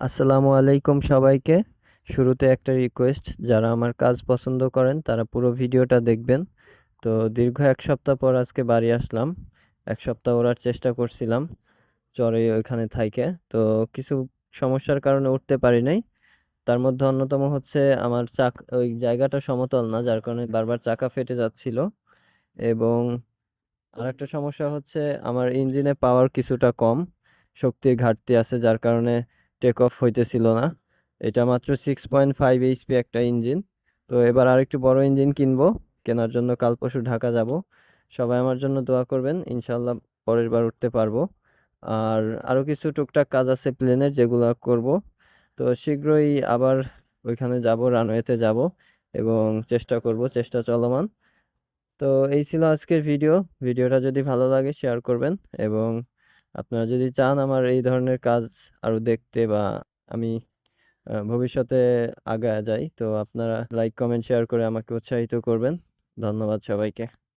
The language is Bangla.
আসসালামু আলাইকুম সবাইকে। শুরুতে একটা রিকোয়েস্ট, যারা আমার কাজ পছন্দ করেন তারা পুরো ভিডিওটা দেখবেন। তো দীর্ঘ 1 সপ্তাহ পর আজকে বাড়ি আসলাম। 1 সপ্তাহ ওড়ার চেষ্টা করছিলাম চরে ওইখানে থাইকে। তো কিছু সমস্যার কারণে উঠতে পারি নাই। তার মধ্যে অন্যতম হচ্ছে আমার ওই জায়গাটা সমতল না, যার কারণে বারবার চাকা ফেটে যাচ্ছিল। এবং আরেকটা সমস্যা হচ্ছে আমার ইঞ্জিনে পাওয়ার কিছুটা কম, শক্তির ঘাটতি আছে, যার কারণে টেক অফ হইতেছিল না। এটা মাত্র 6.5 এইচপি একটা ইঞ্জিন। তো এবার আরেকটু বড় ইঞ্জিন কিনবো, কেনার জন্য কাল পরশু ঢাকা যাব। সবাই আমার জন্য দোয়া করবেন, ইনশাল্লাহ পরের বার উঠতে পারবো। আর আরো কিছু টুকটাক কাজ আছে প্লেনের, যেগুলো করব। তো শীঘ্রই আবার ওইখানে যাব, রানওয়েতে যাব এবং চেষ্টা করব, চেষ্টা চলমান। তো এই ছিল আজকের ভিডিও। ভিডিওটা যদি ভালো লাগে শেয়ার করবেন, এবং আপনারা যদি চান আমার এই ধরনের কাজ আরো দেখতে, বা আমি ভবিষ্যতে আগায় যাই, তো আপনারা লাইক কমেন্ট শেয়ার করে আমাকে উৎসাহিত করবেন। ধন্যবাদ সবাইকে।